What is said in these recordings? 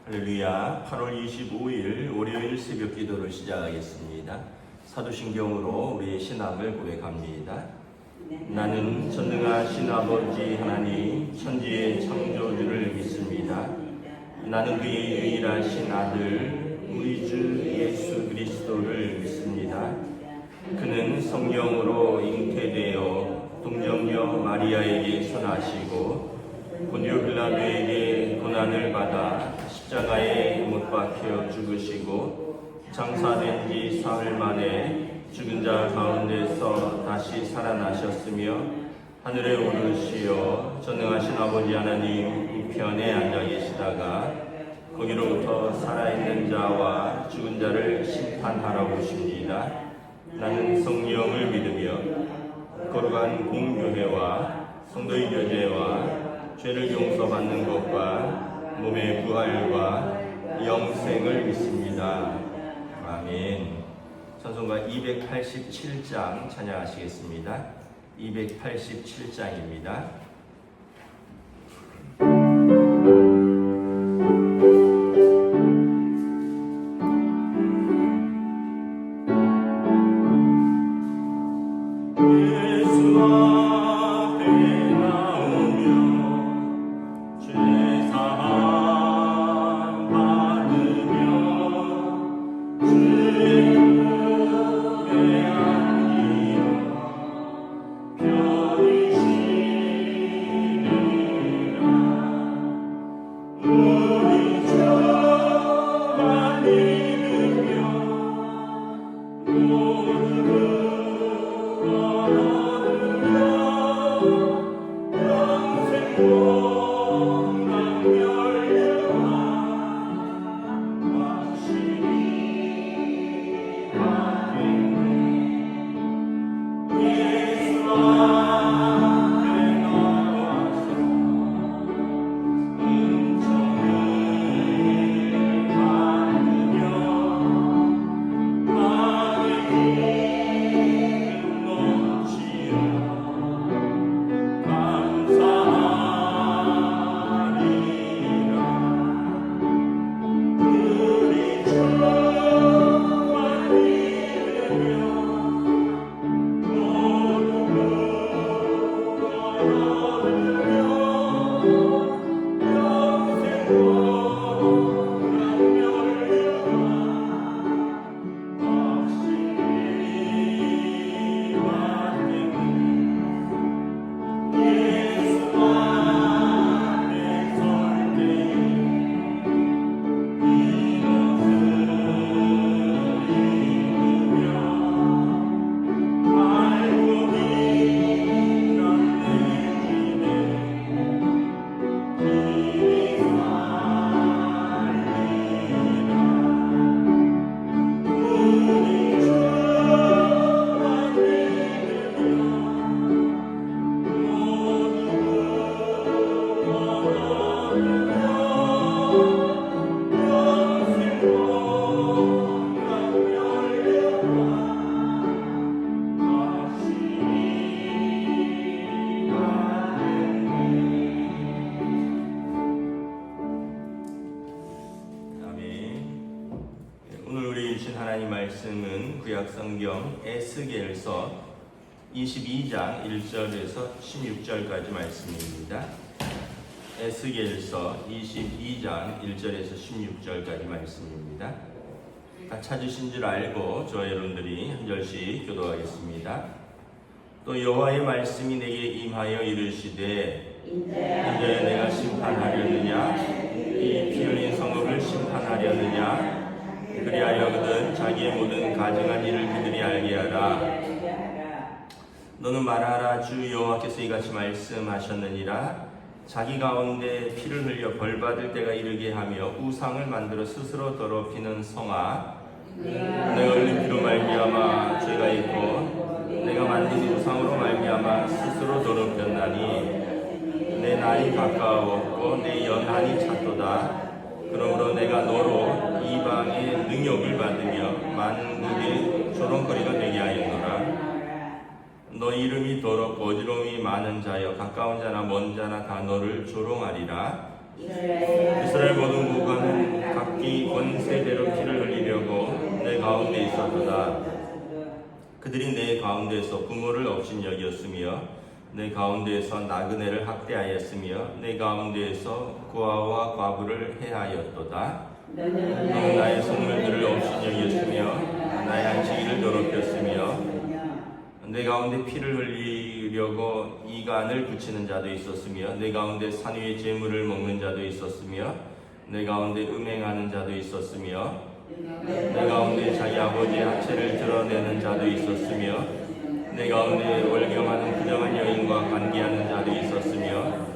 할렐루야. 8월 25일 월요일 새벽 기도를 시작하겠습니다. 사도신경으로 우리의 신앙을 고백합니다. 나는 전능하신 아버지 하나님 천지의 창조주를 믿습니다. 나는 그의 유일하신 아들 우리 주 예수 그리스도를 믿습니다. 그는 성령으로 잉태되어 동정녀 마리아에게 선하시고 본디오 빌라도에게 고난을 받아 십자가에 못 박혀 죽으시고 장사된 지 사흘 만에 죽은 자 가운데서 다시 살아나셨으며 하늘에 오르시어 전능하신 아버지 하나님 우편에 앉아 계시다가 거기로부터 살아있는 자와 죽은 자를 심판하러 오십니다. 나는 성령을 믿으며 거룩한 공교회와 성도의 교제와 죄를 용서받는 것과 몸의 부활과 영생을 믿습니다. 아멘. 찬송가 287장 찬양하시겠습니다. 287장입니다. 말씀은 구약성경 에스겔서 22장 1절에서 16절까지 말씀입니다. 에스겔서 22장 1절에서 16절까지 말씀입니다. 다 찾으신 줄 알고 저와 여러분들이 한 절씩 교도하겠습니다. 또 여호와의 말씀이 내게 임하여 이르시되 이제 내가 심판하려느냐 이 피 흘린 성읍을 심판하려느냐 그리하여거든 자기의 모든 가증한 일을 그들이 알게 하라. 너는 말하라. 주 여호와께서 이같이 말씀하셨느니라. 자기 가운데 피를 흘려 벌받을 때가 이르게 하며 우상을 만들어 스스로 더럽히는 성아, 내가 흘린 피로 말미암아 죄가 있고 내가 만든 우상으로 말미암아 스스로 더럽혔나니 내 날이 가까웠고 내 연한이 찼도다. 그러므로 내가 너로 이방의 능욕을 받으며 만국의 조롱거리가 되게 하였노라. 너 이름이 더럽고 어지러움이 많은 자여 가까운 자나 먼 자나 다 너를 조롱하리라. 이스라엘 모든 국가는 하셨도다. 그들이 내 가운데서 부모를 업신 여겼으며 내 가운데에서 나그네를 학대하였으며 내 가운데에서 고아와 과부를 해하였도다. 너는 나의 성물들을 업신 여겼으며 나의 안식일을 더럽혔으며 내 가운데 피를 흘리려고 이간을 붙이는 자도 있었으며 내 가운데 산 위의 재물을 먹는 자도 있었으며 내 가운데 음행하는 자도 있었으며 내 가운데 자기 아버지의 학체를 드러내는 자도 있었으며 내 가운데 월경하는 부정한 여인과 관계하는 자도 있었으며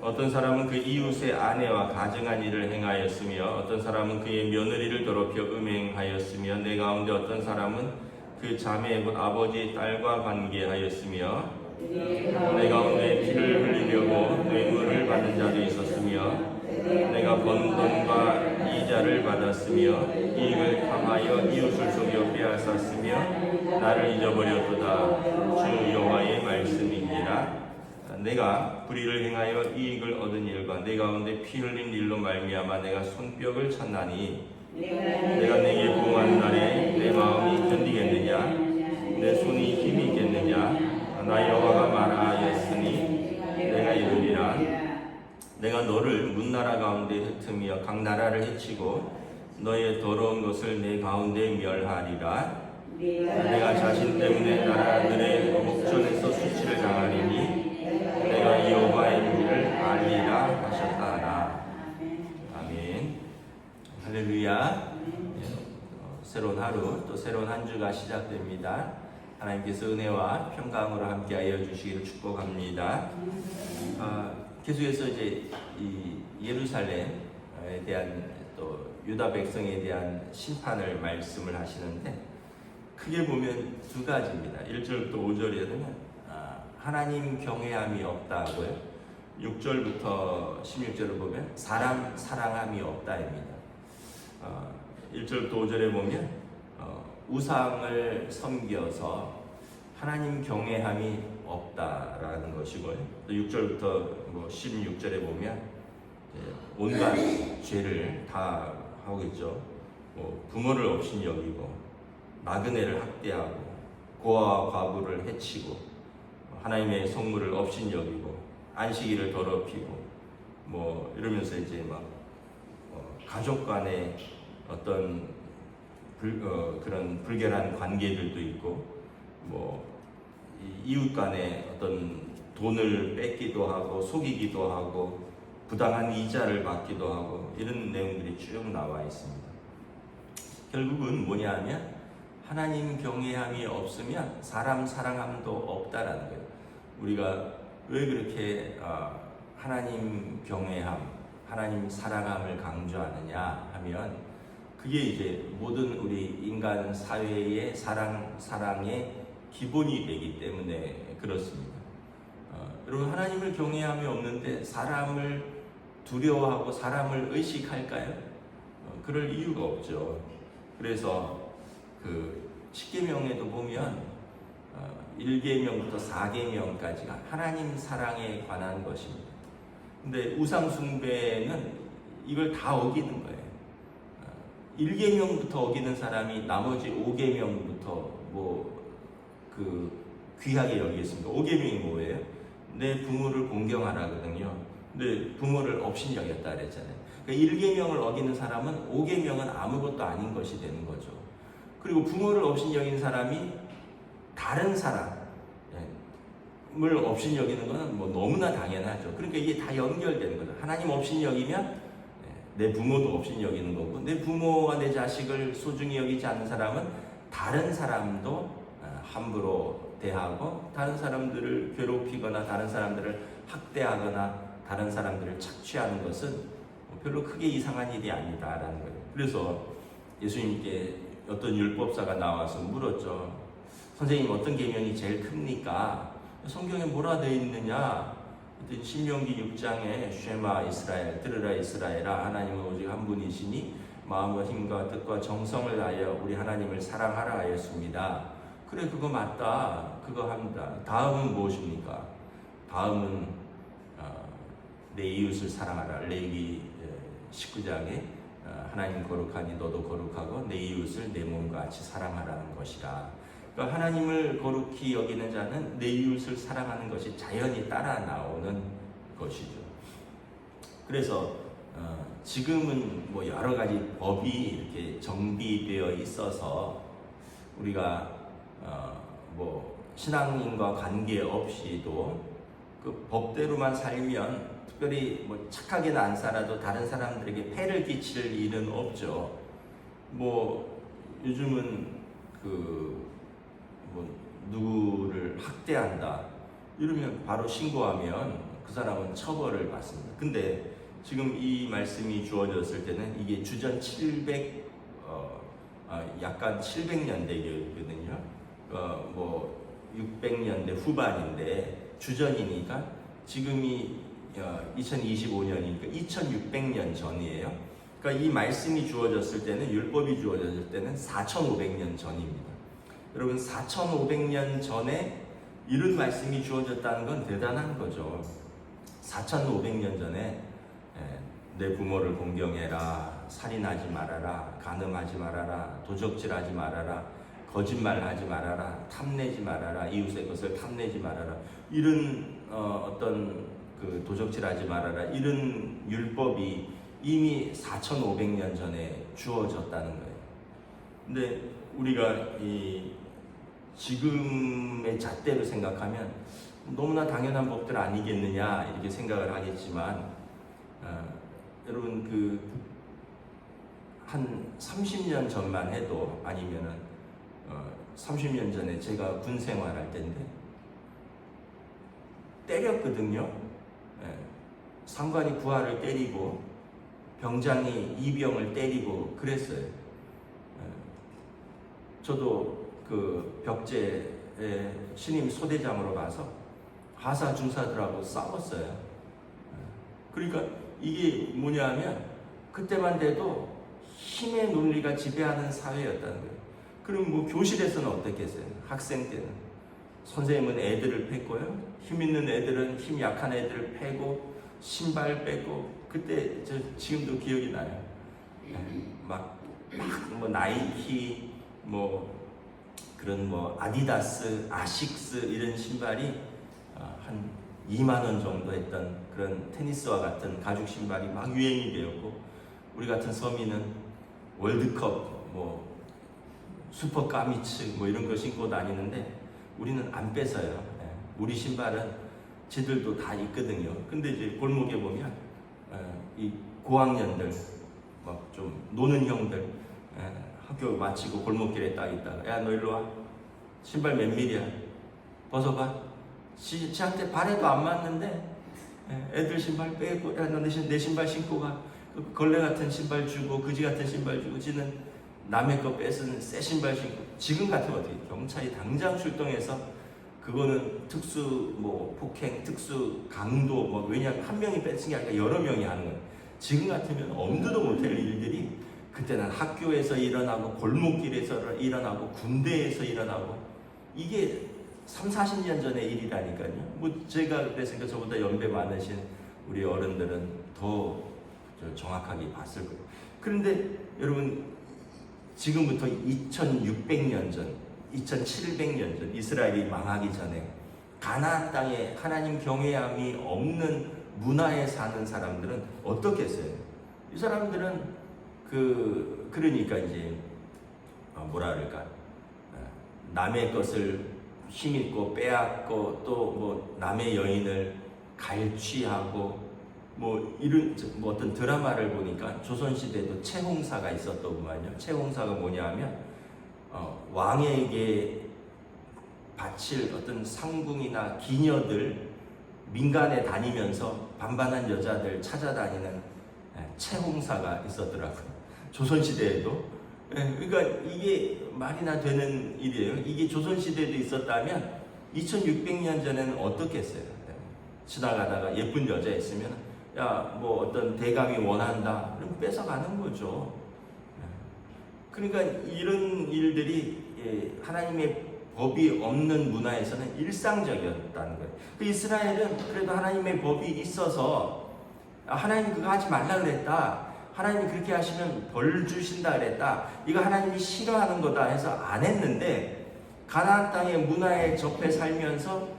어떤 사람은 그 이웃의 아내와 가증한 일을 행하였으며 어떤 사람은 그의 며느리를 더럽혀 음행하였으며 내 가운데 어떤 사람은 그 자매 곧 아버지의 딸과 관계하였으며 내 가운데 피를 흘리려고 뇌물을 받는 자도 있었으며 내가 번 돈과 이자를 받았으며 이익을 탐하여 이웃을 속여 빼앗았으며 나를 잊어버렸도다. 주 여호와의 말씀이니라. 내가 불의를 행하여 이익을 얻은 일과 내 가운데 피 흘린 일로 말미암아 내가 손뼉을 쳤나니 내가 내게 부응하는 날에 내 마음이 견디겠느냐 내 손이 힘이 있겠느냐 나 여호와가 말하였으니 내가 이르리라. 내가 너를 문나라 가운데 흩으며 각 나라를 해치고 너의 더러운 것을 내 가운데 멸하리라. 내가 자신 때문에 나라들의 목전에서 수치를 당하리니 내가 여호와의 일을 알리라 하셨다 하나. 아멘. 할렐루야. 새로운 하루 또 새로운 한 주가 시작됩니다. 하나님께서 은혜와 평강으로 함께하여 주시기를 축복합니다. 계속해서 이제 이 예루살렘에 대한 또 유다 백성에 대한 심판을 말씀을 하시는데 크게 보면 두 가지입니다. 1절부터 5절에 보면 하나님 경외함이 없다고요. 6절부터 16절을 보면 사람 사랑함이 없다입니다. 1절부터 5절에 보면 우상을 섬겨서 하나님 경외함이 없다라는 것이고요. 또 6절부터 16절에 보면 온갖 죄를 다 하고 있죠. 부모를 업신 여기고 나그네를 학대하고 고아와 과부를 해치고 하나님의 성물을 업신 여기고 안식일을 더럽히고 이러면서 이제 막 가족 간의 어떤 그런 불결한 관계들도 있고 이웃 간에 어떤 돈을 뺏기도 하고 속이기도 하고 부당한 이자를 받기도 하고 이런 내용들이 쭉 나와 있습니다. 결국은 뭐냐면 하나님 경외함이 없으면 사람 사랑함도 없다라는 거예요. 우리가 왜 그렇게 하나님 경외함, 하나님 사랑함을 강조하느냐 하면 그게 이제 모든 우리 인간 사회의 사랑의 기본이 되기 때문에 그렇습니다. 여러분 하나님을 경외함이 없는데 사람을 두려워하고 사람을 의식할까요? 그럴 이유가 없죠. 그래서 그 10계명에도 보면 1계명부터 4계명까지가 하나님 사랑에 관한 것입니다. 근데 우상 숭배는 이걸 다 어기는 거예요. 1계명부터 어기는 사람이 나머지 5계명부터 그 귀하게 여기겠습니까? 5계명이 뭐예요? 내 부모를 공경하라거든요. 근데 부모를 업신 여겼다 그랬잖아요. 그러니까 1계명을 어기는 사람은 5계명은 아무것도 아닌 것이 되는 거죠. 그리고 부모를 업신 여기는 사람이 다른 사람을 업신 여기는 것은 너무나 당연하죠. 그러니까 이게 다 연결되는 거죠. 하나님 업신 여기면 내 부모도 업신 여기는 거고 내 부모와 내 자식을 소중히 여기지 않는 사람은 다른 사람도 함부로 대하고 다른 사람들을 괴롭히거나 다른 사람들을 학대하거나 다른 사람들을 착취하는 것은 별로 크게 이상한 일이 아니다라는 거예요. 그래서 예수님께 어떤 율법사가 나와서 물었죠. 선생님 어떤 계명이 제일 큽니까? 성경에 뭐라 되어 있느냐? 신명기 6장에 쉐마 이스라엘, 들으라 이스라엘아, 하나님은 오직 한 분이시니 마음과 힘과 뜻과 정성을 다하여 우리 하나님을 사랑하라 하였습니다. 그래 그거 맞다. 그거 합니다. 다음은 무엇입니까? 다음은 내 이웃을 사랑하라. 레위기 19장에 하나님 거룩하니 너도 거룩하고 내 이웃을 내 몸과 같이 사랑하라는 것이라. 그러니까 하나님을 거룩히 여기는 자는 내 이웃을 사랑하는 것이 자연히 따라 나오는 것이죠. 그래서 지금은 뭐 여러 가지 법이 이렇게 정비되어 있어서 우리가 뭐 신앙인과 관계없이도 그 법대로만 살면 특별히 뭐 착하게는 안 살아도 다른 사람들에게 폐를 끼칠 일은 없죠. 뭐 요즘은 뭐 누구를 학대한다 이러면 바로 신고하면 그 사람은 처벌을 받습니다. 근데 지금 이 말씀이 주어졌을 때는 이게 주전 약간 700년대거든요. 뭐 600년대 후반인데 주전이니까 지금이 2025년이니까 2600년 전이에요. 그러니까 이 말씀이 주어졌을 때는, 율법이 주어졌을 때는 4500년 전입니다. 여러분 4500년 전에 이런 말씀이 주어졌다는 건 대단한 거죠. 4500년 전에 내 부모를 공경해라, 살인하지 말아라, 간음하지 말아라, 도적질하지 말아라, 거짓말하지 말아라, 탐내지 말아라, 이웃의 것을 탐내지 말아라, 이런 어떤 그 도적질하지 말아라, 이런 율법이 이미 4500년 전에 주어졌다는 거예요. 근데 우리가 이 지금의 잣대로 생각하면 너무나 당연한 법들 아니겠느냐 이렇게 생각을 하겠지만, 여러분 한 30년 전만 해도, 아니면은 30년 전에 제가 군 생활할 때인데 때렸거든요. 상관이 부하를 때리고 병장이 이병을 때리고 그랬어요. 저도 그 벽제에 신임 소대장으로 가서 하사 중사들하고 싸웠어요. 그러니까 이게 뭐냐면 그때만 돼도 힘의 논리가 지배하는 사회였다는 거예요. 그럼 뭐 교실에서는 어떻겠어요? 학생 때는 선생님은 애들을 팼고요, 힘 있는 애들은 힘 약한 애들을 패고 신발 빼고, 그때 저 지금도 기억이 나요. 뭐 나이키, 뭐 그런 뭐 아디다스, 아식스 이런 신발이 한 2만 원 정도 했던 그런 테니스와 같은 가죽 신발이 막 유행이 되었고, 우리 같은 서민은 월드컵, 뭐 슈퍼 까미츠 뭐 이런 거 신고 다니는데 우리는 안 뺏어요. 우리 신발은 쟤들도 다 있거든요. 근데 이제 골목에 보면 이 고학년들, 막 좀 노는 형들, 학교 마치고 골목길에 딱 있다가, 야 너 일로 와, 신발 몇 밀이야, 벗어봐. 지한테 발에도 안 맞는데 애들 신발 빼고, 야 너 내 신발 신고 가. 걸레 같은 신발 주고 그지 같은 신발 주고, 지는 남의 거 뺏은 새 신발 신고. 지금 같으면 어떻게, 경찰이 당장 출동해서 그거는 특수 뭐 폭행, 특수 강도, 뭐 왜냐하면 한 명이 뺏은 게 아니라 여러 명이 하는 거예요. 지금 같으면 엄두도 못할 일들이 그때는 학교에서 일어나고 골목길에서 일어나고 군대에서 일어나고, 이게 30-40년 전의 일이라니까요. 뭐 제가 그랬으니까 저보다 연배 많으신 우리 어른들은 더 정확하게 봤을 거예요. 그런데 여러분 지금부터 2600년 전, 2700년 전, 이스라엘이 망하기 전에 가나안 땅에 하나님 경외함이 없는 문화에 사는 사람들은 어떻게 했어요? 이 사람들은 그러니까 이제 뭐라 그럴까, 남의 것을 힘있고 빼앗고, 또 뭐 남의 여인을 갈취하고, 뭐 이런 뭐 어떤 드라마를 보니까 조선시대도 채홍사가 있었더구만요. 채홍사가 뭐냐면 왕에게 바칠 어떤 상궁이나 기녀들 민간에 다니면서 반반한 여자들 찾아다니는 채홍사가 있었더라고요. 조선시대에도. 그러니까 이게 말이나 되는 일이에요. 이게 조선시대에도 있었다면 2600년 전에는 어떻겠어요? 지나가다가 예쁜 여자 있으면, 야, 뭐 어떤 대감이 원한다, 그럼 뺏어가는 거죠. 그러니까 이런 일들이 하나님의 법이 없는 문화에서는 일상적이었다는 거예요. 그 이스라엘은 그래도 하나님의 법이 있어서, 하나님 그거 하지 말라 그랬다, 하나님이 그렇게 하시면 벌 주신다 그랬다. 이거 하나님이 싫어하는 거다 해서 안 했는데 가나안 땅의 문화에 접해 살면서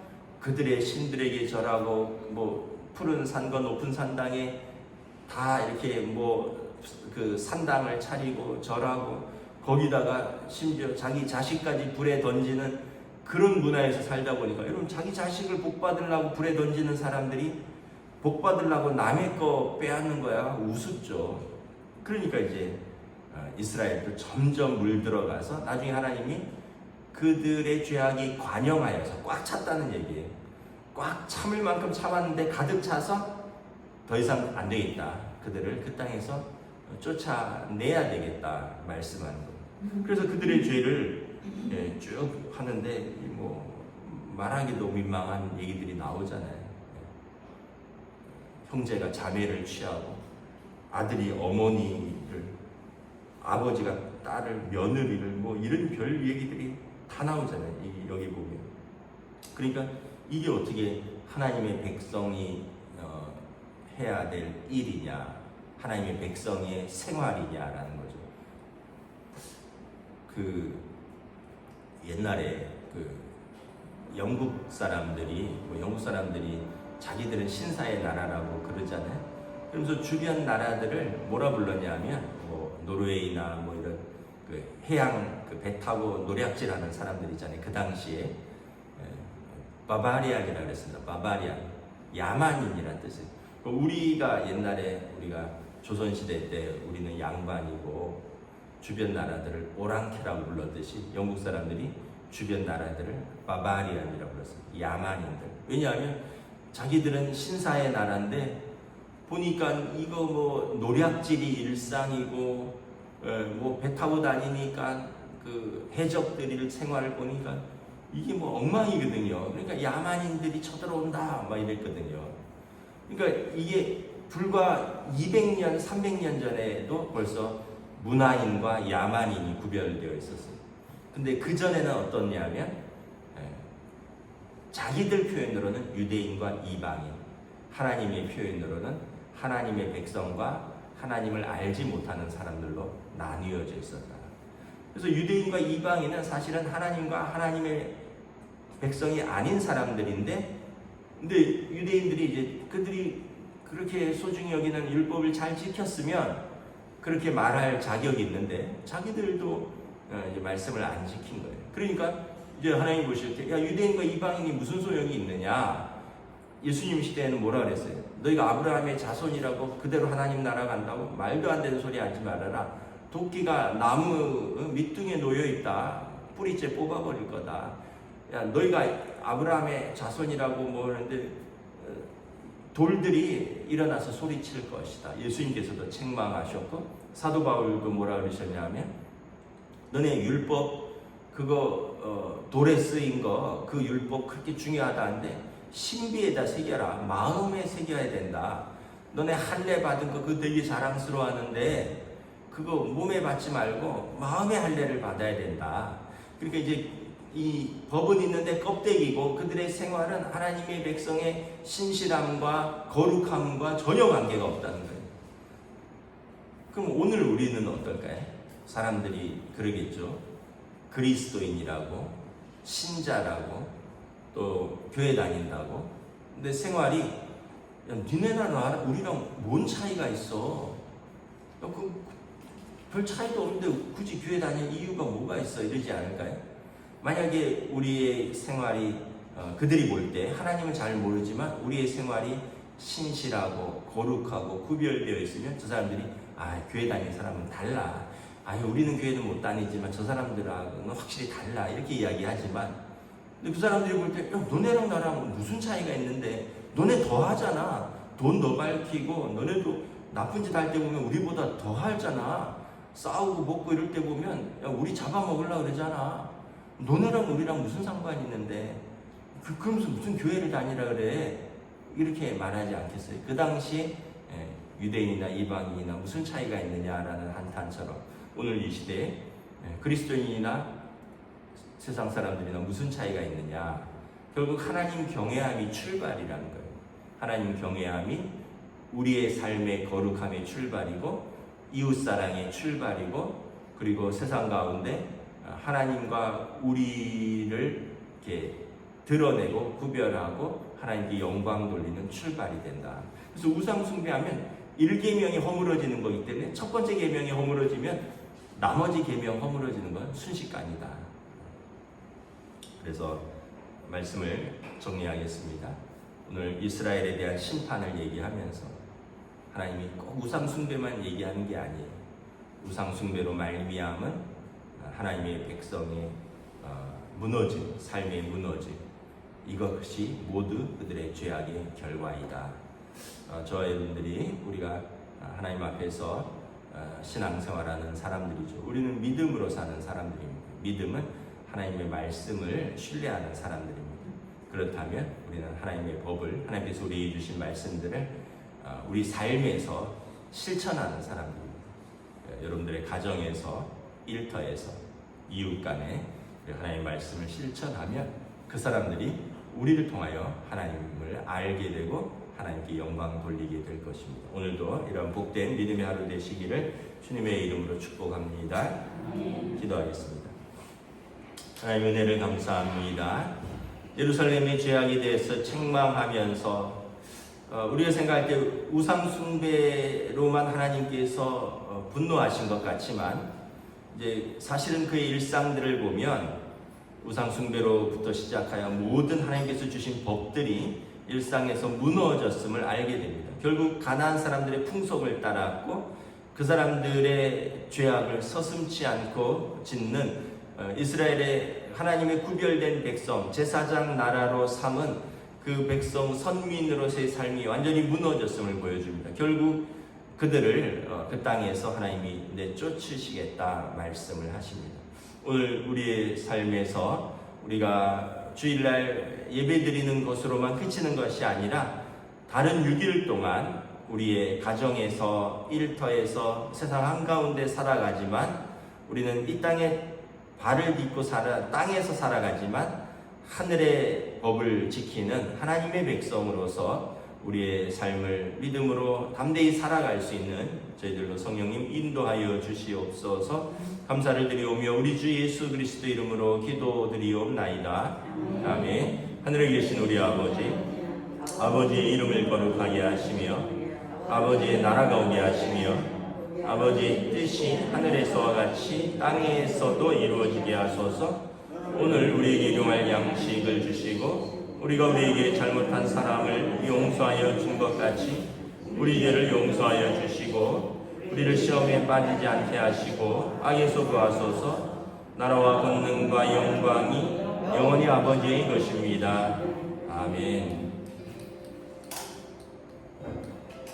그들의 신들에게 절하고 뭐 푸른 산과 높은 산당에 다 이렇게 뭐 그 산당을 차리고 절하고 거기다가 심지어 자기 자식까지 불에 던지는 그런 문화에서 살다 보니까 여러분 자기 자식을 복 받으려고 불에 던지는 사람들이 복 받으려고 남의 거 빼앗는 거야 우습죠. 그러니까 이제 이스라엘도 점점 물들어가서 나중에 하나님이 그들의 죄악이 관영하여서 꽉 찼다는 얘기예요. 꽉 참을 만큼 참았는데 가득 차서 더 이상 안 되겠다. 그들을 그 땅에서 쫓아내야 되겠다 말씀하는 거예요. 그래서 그들의 죄를 쭉 하는데 뭐 말하기도 민망한 얘기들이 나오잖아요. 형제가 자매를 취하고 아들이 어머니를, 아버지가 딸을, 며느리를, 뭐 이런 별 얘기들이 다 나오잖아요. 여기 보면. 그러니까 이게 어떻게 하나님의 백성이 해야 될 일이냐, 하나님의 백성의 생활이냐라는 거죠. 그 옛날에 그 영국 사람들이 자기들은 신사의 나라라고 그러잖아요. 그러면서 주변 나라들을 뭐라 불렀냐면 뭐 노르웨이나 뭐 이런 그 해양 그 배 타고 노략질하는 사람들 있잖아요. 그 당시에 바바리안이라고 그랬습니다. 바바리안, 야만인이라는 뜻이에요. 우리가 옛날에 우리가 조선시대 때 우리는 양반이고 주변 나라들을 오랑캐라고 불렀듯이 영국 사람들이 주변 나라들을 바바리안이라고 불렀어요. 야만인들. 왜냐하면 자기들은 신사의 나라인데 보니까 이거 뭐 노략질이 일상이고 뭐 배 타고 다니니까 그 해적들이 생활을 보니까 이게 뭐 엉망이거든요. 그러니까 야만인들이 쳐들어온다 막 이랬거든요. 그러니까 이게 불과 200년, 300년 전에도 벌써 문화인과 야만인이 구별되어 있었어요. 근데 그 전에는 어떻냐면 자기들 표현으로는 유대인과 이방인, 하나님의 표현으로는 하나님의 백성과 하나님을 알지 못하는 사람들로 나뉘어져 있었다. 그래서 유대인과 이방인은 사실은 하나님과 하나님의 백성이 아닌 사람들인데, 근데 유대인들이 이제 그들이 그렇게 소중히 여기는 율법을 잘 지켰으면 그렇게 말할 자격이 있는데 자기들도 이제 말씀을 안 지킨 거예요. 그러니까 이제 하나님 보실 때, 야, 유대인과 이방인이 무슨 소용이 있느냐? 예수님 시대에는 뭐라 그랬어요? 너희가 아브라함의 자손이라고 그대로 하나님 나라 간다고? 말도 안 되는 소리 하지 말아라. 도끼가 나무 밑둥에 놓여 있다. 뿌리째 뽑아버릴 거다. 야, 너희가 아브라함의 자손이라고 뭐 하는데 돌들이 일어나서 소리칠 것이다. 예수님께서도 책망하셨고 사도 바울도 뭐라 그러셨냐면 너네 율법 그거 돌에 쓰인 거 그 율법 그렇게 중요하다는데 신비에다 새겨라. 마음에 새겨야 된다. 너네 할례 받은 거 그거 되게 자랑스러워하는데 그거 몸에 받지 말고 마음의 할례를 받아야 된다. 그러니까 이제 이 법은 있는데 껍데기고 그들의 생활은 하나님의 백성의 신실함과 거룩함과 전혀 관계가 없다는 거예요. 그럼 오늘 우리는 어떨까요? 사람들이 그러겠죠. 그리스도인이라고, 신자라고, 또 교회 다닌다고. 근데 생활이 야, 니네나 나랑 우리랑 뭔 차이가 있어? 별 차이도 없는데 굳이 교회 다닐 이유가 뭐가 있어? 이러지 않을까요? 만약에 우리의 생활이 그들이 볼 때 하나님은 잘 모르지만 우리의 생활이 신실하고 거룩하고 구별되어 있으면 저 사람들이 교회 다니는 사람은 달라. 우리는 교회는 못 다니지만 저 사람들하고는 확실히 달라. 이렇게 이야기하지만 근데 그 사람들이 볼 때 너네랑 나랑 무슨 차이가 있는데 너네 더 하잖아. 돈 더 밝히고 너네도 나쁜 짓 할 때 보면 우리보다 더 하잖아. 싸우고 먹고 이럴 때 보면 우리 잡아먹으려고 그러잖아. 너네랑 우리랑 무슨 상관이 있는데 그러면서 무슨 교회를 다니라 그래. 이렇게 말하지 않겠어요. 그 당시 유대인이나 이방인이나 무슨 차이가 있느냐라는 한탄처럼 오늘 이 시대에 그리스도인이나 세상 사람들이나 무슨 차이가 있느냐. 결국 하나님 경외함이 출발이라는 거예요. 하나님 경외함이 우리의 삶의 거룩함의 출발이고 이웃사랑의 출발이고, 그리고 세상 가운데 하나님과 우리를 이렇게 드러내고 구별하고 하나님께 영광 돌리는 출발이 된다. 그래서 우상 숭배하면 1계명이 허물어지는 거기 때문에 첫 번째 계명이 허물어지면 나머지 계명 허물어지는 건 순식간이다. 그래서 말씀을 정리하겠습니다. 오늘 이스라엘에 대한 심판을 얘기하면서 하나님이 꼭 우상 숭배만 얘기하는 게 아니에요. 우상 숭배로 말미암은 하나님의 백성의 무너짐, 삶의 무너짐, 이것이 모두 그들의 죄악의 결과이다. 저와 여러분들이 우리가 하나님 앞에서 신앙생활하는 사람들이죠. 우리는 믿음으로 사는 사람들입니다. 믿음은 하나님의 말씀을 신뢰하는 사람들입니다. 그렇다면 우리는 하나님의 법을, 하나님께서 우리에게 주신 말씀들을 우리 삶에서 실천하는 사람들입니다. 여러분들의 가정에서, 일터에서, 이웃 간에 하나님의 말씀을 실천하면 그 사람들이 우리를 통하여 하나님을 알게 되고 하나님께 영광 돌리게 될 것입니다. 오늘도 이런 복된 믿음의 하루 되시기를 주님의 이름으로 축복합니다. 기도하겠습니다. 하나님 은혜를 감사합니다. 예루살렘의 죄악에 대해서 책망하면서 우리가 생각할 때 우상 숭배로만 하나님께서 분노하신 것 같지만, 이제 사실은 그의 일상들을 보면 우상 숭배로부터 시작하여 모든 하나님께서 주신 법들이 일상에서 무너졌음을 알게 됩니다. 결국 가나안 사람들의 풍속을 따랐고 그 사람들의 죄악을 서슴지 않고 짓는 이스라엘의 하나님의 구별된 백성, 제사장 나라로 삼은 그 백성 선민으로서의 삶이 완전히 무너졌음을 보여줍니다. 결국 그들을 그 땅에서 하나님이 내쫓으시겠다 말씀을 하십니다. 오늘 우리의 삶에서 우리가 주일날 예배드리는 것으로만 그치는 것이 아니라 다른 6일 동안 우리의 가정에서, 일터에서, 세상 한가운데 살아가지만 우리는 이 땅에 발을 딛고 땅에서 살아가지만 하늘의 법을 지키는 하나님의 백성으로서 우리의 삶을 믿음으로 담대히 살아갈 수 있는 저희들로 성령님 인도하여 주시옵소서. 감사를 드리오며 우리 주 예수 그리스도 이름으로 기도드리옵나이다. 아멘. 하늘에 계신 우리 아버지의 이름을 거룩하게 하시며 아버지의 나라가 오게 하시며 아버지의 뜻이 하늘에서와 같이 땅에서도 이루어지게 하소서. 오늘 우리에게 일용할 양식을 주시고 우리가 우리에게 잘못한 사람을 용서하여 준 것 같이 우리 죄를 용서하여 주시고 우리를 시험에 빠지지 않게 하시고 악에서 구하소서. 나라와 권능과 영광이 영원히 아버지의 것입니다. 아멘.